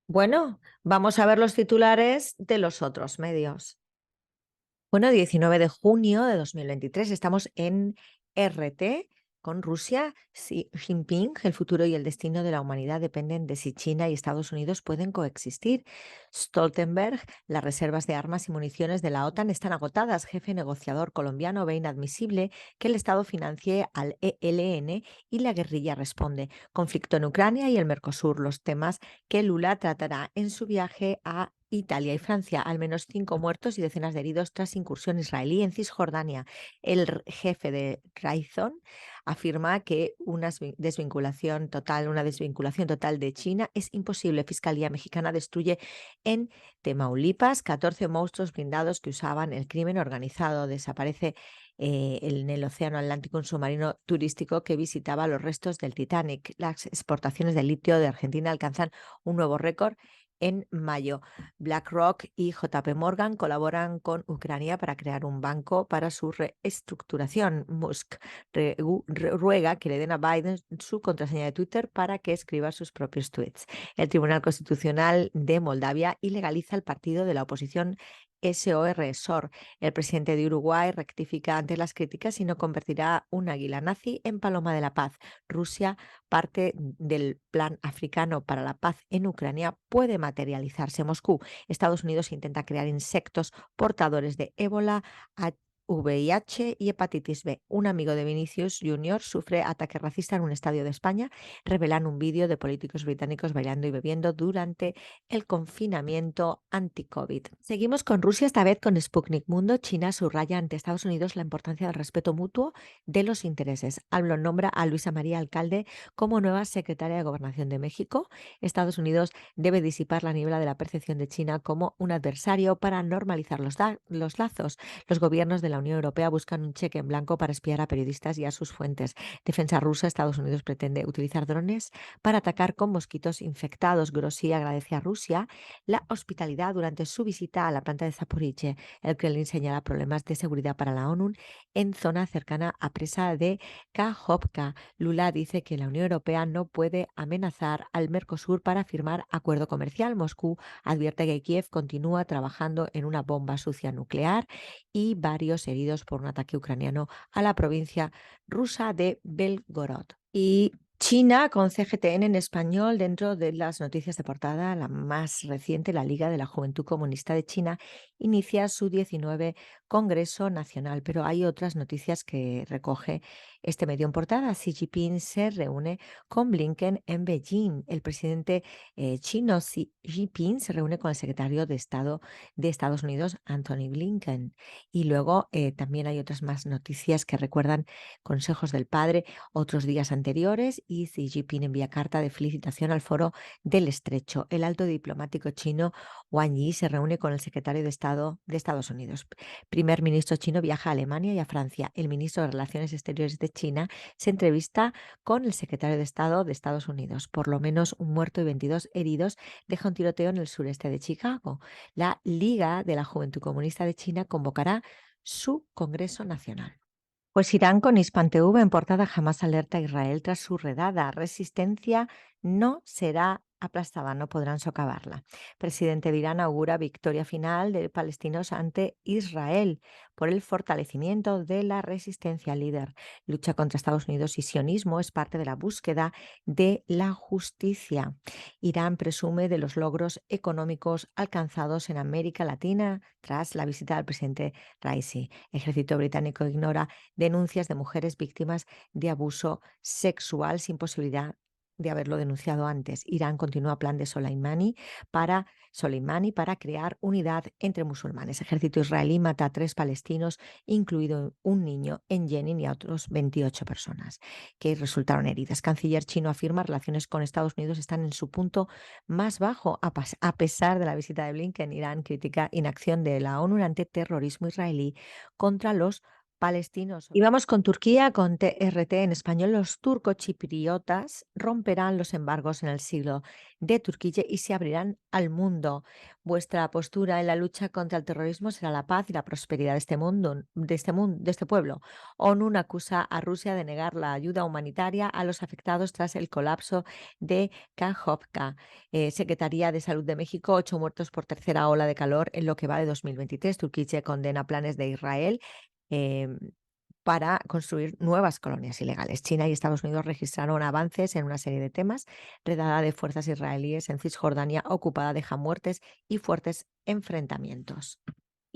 Bueno, vamos a ver los titulares de los otros medios. Bueno, 19 de junio de 2023 estamos en RT con Rusia. Xi Jinping, el futuro y el destino de la humanidad dependen de si China y Estados Unidos pueden coexistir. Stoltenberg, las reservas de armas y municiones de la OTAN están agotadas. Jefe negociador colombiano ve inadmisible que el Estado financie al ELN y la guerrilla responde. Conflicto en Ucrania y el Mercosur, los temas que Lula tratará en su viaje a Italia y Francia, al menos 5 muertos y decenas de heridos tras incursión israelí en Cisjordania. Jefe de Raytheon afirma que una desvinculación total de China es imposible. Fiscalía mexicana destruye en Tamaulipas 14 monstruos blindados que usaban el crimen organizado. Desaparece en el Océano Atlántico un submarino turístico que visitaba los restos del Titanic. Las exportaciones de litio de Argentina alcanzan un nuevo récord en mayo. BlackRock y JP Morgan colaboran con Ucrania para crear un banco para su reestructuración. Musk ruega que le den a Biden su contraseña de Twitter para que escriba sus propios tweets. El Tribunal Constitucional de Moldavia ilegaliza el partido de la oposición SOR. El presidente de Uruguay rectifica ante las críticas y no convertirá un águila nazi en paloma de la paz. Rusia, parte del plan africano para la paz en Ucrania, puede materializarse. Moscú, Estados Unidos intenta crear insectos portadores de ébola, VIH y hepatitis B. Un amigo de Vinicius Jr. sufre ataque racista en un estadio de España. Revelan un vídeo de políticos británicos bailando y bebiendo durante el confinamiento anti-COVID. Seguimos con Rusia, esta vez con Sputnik Mundo. China subraya ante Estados Unidos la importancia del respeto mutuo de los intereses. AMLO nombra a Luisa María Alcalde como nueva secretaria de Gobernación de México. Estados Unidos debe disipar la niebla de la percepción de China como un adversario para normalizar los lazos. Los gobiernos de la Unión Europea buscan un cheque en blanco para espiar a periodistas y a sus fuentes. Defensa rusa, Estados Unidos pretende utilizar drones para atacar con mosquitos infectados. Grossi agradece a Rusia la hospitalidad durante su visita a la planta de Zaporizhzhia. El Kremlin señala problemas de seguridad para la ONU en zona cercana a presa de Kajovka. Lula dice que la Unión Europea no puede amenazar al Mercosur para firmar acuerdo comercial. Moscú advierte que Kiev continúa trabajando en una bomba sucia nuclear y varios heridos por un ataque ucraniano a la provincia rusa de Belgorod. Y China con CGTN en español dentro de las noticias de portada, la más reciente, la Liga de la Juventud Comunista de China inicia su 19 Congreso Nacional, pero hay otras noticias que recoge este medio en portada. Xi Jinping se reúne con Blinken en Beijing. El presidente chino Xi Jinping se reúne con el secretario de Estado de Estados Unidos, Anthony Blinken. Y luego también hay otras más noticias que recuerdan consejos del padre otros días anteriores, y Xi Jinping envía carta de felicitación al Foro del Estrecho. El alto diplomático chino Wang Yi se reúne con el secretario de Estado de Estados Unidos. Primer ministro chino viaja a Alemania y a Francia. El ministro de Relaciones Exteriores de China se entrevista con el secretario de Estado de Estados Unidos. Por lo menos un muerto y 22 heridos deja un tiroteo en el sureste de Chicago. La Liga de la Juventud Comunista de China convocará su Congreso Nacional. Pues Irán con Hispan TV en portada, jamás alerta a Israel tras su redada. Resistencia no será aplastada, no podrán socavarla. Presidente de Irán augura victoria final de palestinos ante Israel por el fortalecimiento de la resistencia. Líder lucha contra Estados Unidos y sionismo es parte de la búsqueda de la justicia. Irán presume de los logros económicos alcanzados en América Latina tras la visita del presidente Raisi. Ejército británico ignora denuncias de mujeres víctimas de abuso sexual sin posibilidad de haberlo denunciado antes. Irán continúa plan de Soleimani para crear unidad entre musulmanes. Ejército israelí mata a 3 palestinos, incluido un niño, en Jenin, y a otros 28 personas que resultaron heridas. Canciller chino afirma relaciones con Estados Unidos están en su punto más bajo a pesar de la visita de Blinken. Irán critica inacción de la ONU ante terrorismo israelí contra los palestinos. Y vamos con Turquía, con TRT en español. Los turcochipriotas romperán los embargos en el siglo de Turquía y se abrirán al mundo. Vuestra postura en la lucha contra el terrorismo será la paz y la prosperidad de este mundo, de este pueblo. ONU acusa a Rusia de negar la ayuda humanitaria a los afectados tras el colapso de Kajovka. Secretaría de Salud de México, 8 muertos por tercera ola de calor en lo que va de 2023. Turquía condena planes de Israel em, para construir nuevas colonias ilegales. China y Estados Unidos registraron avances en una serie de temas. Redada de fuerzas israelíes en Cisjordania ocupada deja muertes y fuertes enfrentamientos.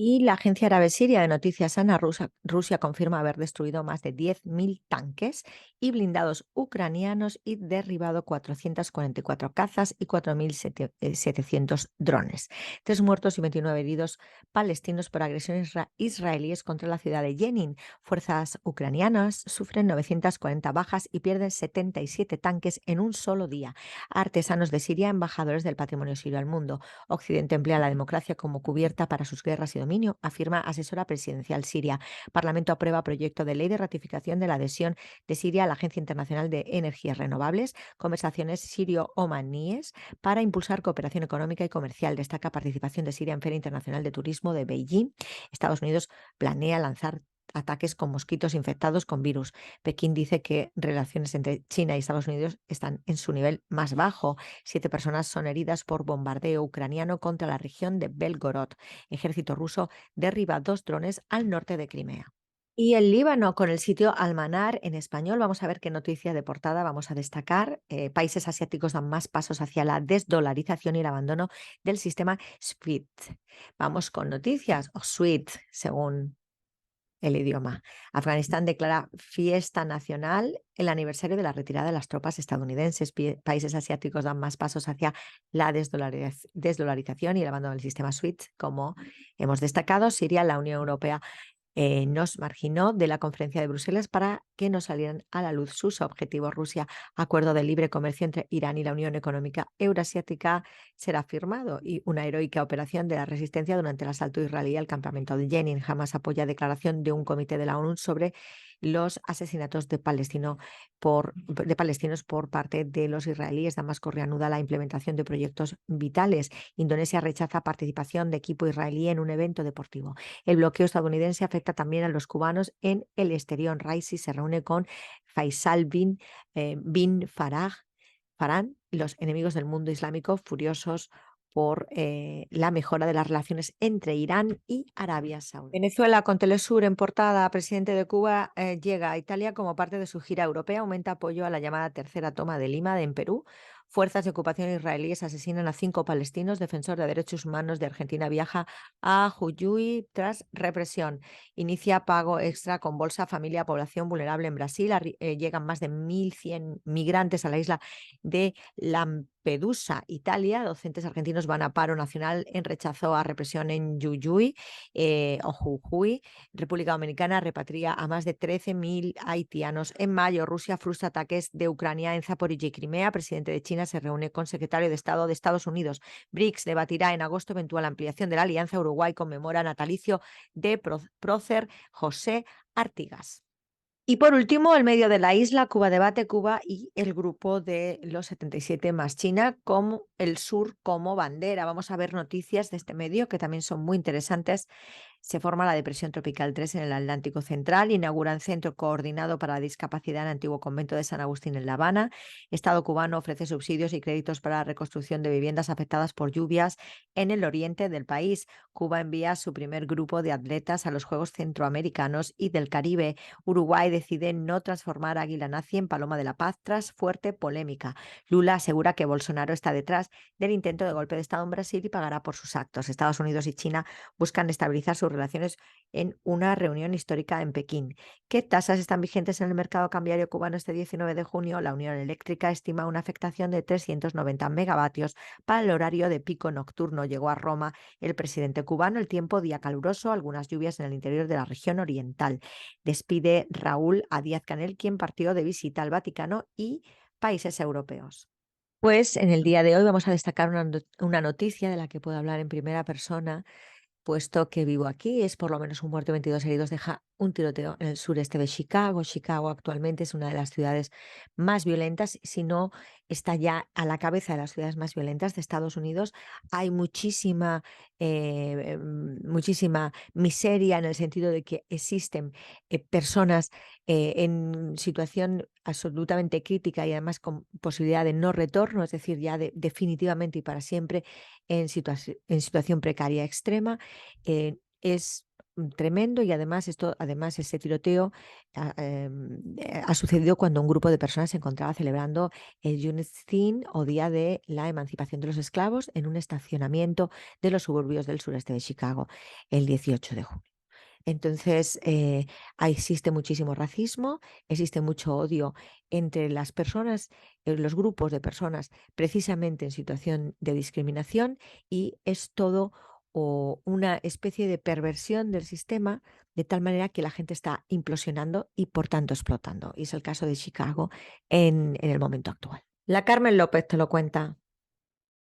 Y la agencia árabe siria de noticias ANA, Rusia confirma haber destruido más de 10.000 tanques y blindados ucranianos y derribado 444 cazas y 4.700 drones. 3 muertos y 29 heridos palestinos por agresiones israelíes contra la ciudad de Jenin. Fuerzas ucranianas sufren 940 bajas y pierden 77 tanques en un solo día. Artesanos de Siria, embajadores del patrimonio sirio al mundo. Occidente emplea la democracia como cubierta para sus guerras y dominio, afirma asesora presidencial siria. Parlamento aprueba proyecto de ley de ratificación de la adhesión de Siria a la Agencia Internacional de Energías Renovables. Conversaciones sirio-omaníes para impulsar cooperación económica y comercial. Destaca participación de Siria en Feria Internacional de Turismo de Beijing. Estados Unidos planea lanzar ataques con mosquitos infectados con virus. Pekín dice que relaciones entre China y Estados Unidos están en su nivel más bajo. 7 personas son heridas por bombardeo ucraniano contra la región de Belgorod. Ejército ruso derriba 2 drones al norte de Crimea. Y el Líbano con el sitio Almanar en español. Vamos a ver qué noticia de portada vamos a destacar. Países asiáticos dan más pasos hacia la desdolarización y el abandono del sistema SWIFT. Vamos con noticias, o SWIFT, según el idioma. Afganistán declara fiesta nacional el aniversario de la retirada de las tropas estadounidenses. Países asiáticos dan más pasos hacia la desdolarización y el abandono del sistema SWIFT, como hemos destacado. Siria, la Unión Europea nos marginó de la conferencia de Bruselas para que no salieran a la luz sus objetivos. Rusia, acuerdo de libre comercio entre Irán y la Unión Económica Eurasiática será firmado y una heroica operación de la resistencia durante el asalto israelí al campamento de Jenin. Jamás apoya declaración de un comité de la ONU sobre los asesinatos de palestinos por parte de los israelíes. Damasco reanuda la implementación de proyectos vitales. Indonesia rechaza participación de equipo israelí en un evento deportivo. El bloqueo estadounidense afecta también a los cubanos en el exterior. Raisi se reúne con Faisal bin Farhan, los enemigos del mundo islámico furiosos por la mejora de las relaciones entre Irán y Arabia Saudí. Venezuela con Telesur en portada. Presidente de Cuba llega a Italia como parte de su gira europea. Aumenta apoyo a la llamada tercera toma de Lima en Perú. Fuerzas de ocupación israelíes asesinan a 5 palestinos. Defensor de derechos humanos de Argentina viaja a Jujuy tras represión. Inicia pago extra con bolsa familia población vulnerable en Brasil. Llegan más de 1.100 migrantes a la isla de Lampedusa, Italia. Docentes argentinos van a paro nacional en rechazo a represión en Jujuy. República Dominicana repatria a más de 13.000 haitianos. En mayo, Rusia frustra ataques de Ucrania en Zaporizhia y Crimea. Presidente de China se reúne con secretario de Estado de Estados Unidos. BRICS debatirá en agosto eventual ampliación de la alianza. Uruguay conmemora natalicio de prócer José Artigas. Y por último, el medio de la isla, Cuba Debate, Cuba y el grupo de los 77 más China, como el sur como bandera. Vamos a ver noticias de este medio que también son muy interesantes. Se forma la Depresión Tropical 3 en el Atlántico Central. Inauguran Centro Coordinado para la Discapacidad en el Antiguo Convento de San Agustín en La Habana. Estado cubano ofrece subsidios y créditos para la reconstrucción de viviendas afectadas por lluvias en el oriente del país. Cuba envía su primer grupo de atletas a los Juegos Centroamericanos y del Caribe. Uruguay decide no transformar a Águila Nazi en Paloma de la Paz tras fuerte polémica. Lula asegura que Bolsonaro está detrás del intento de golpe de Estado en Brasil y pagará por sus actos. Estados Unidos y China buscan estabilizar sus relaciones en una reunión histórica en Pekín. ¿Qué tasas están vigentes en el mercado cambiario cubano este 19 de junio? La Unión Eléctrica estima una afectación de 390 megavatios para el horario de pico nocturno. Llegó a Roma el presidente cubano. El tiempo día caluroso, algunas lluvias en el interior de la región oriental. Despide Raúl a Díaz-Canel, quien partió de visita al Vaticano y países europeos. Pues en el día de hoy vamos a destacar una noticia de la que puedo hablar en primera persona Puesto que vivo aquí, es por lo menos un muerto y 22 heridos, deja un tiroteo en el sureste de Chicago. Chicago actualmente es una de las ciudades más violentas, si no está ya a la cabeza de las ciudades más violentas de Estados Unidos. Hay muchísima miseria en el sentido de que existen personas en situación absolutamente crítica y además con posibilidad de no retorno, es decir, ya definitivamente y para siempre en situación precaria extrema. Es tremendo y además ese tiroteo ha sucedido cuando un grupo de personas se encontraba celebrando el Juneteenth o Día de la Emancipación de los Esclavos en un estacionamiento de los suburbios del sureste de Chicago el 18 de junio. Entonces, existe muchísimo racismo, existe mucho odio entre las personas, los grupos de personas precisamente en situación de discriminación y es todo una especie de perversión del sistema de tal manera que la gente está implosionando y por tanto explotando. Y es el caso de Chicago en el momento actual. La Carmen López te lo cuenta.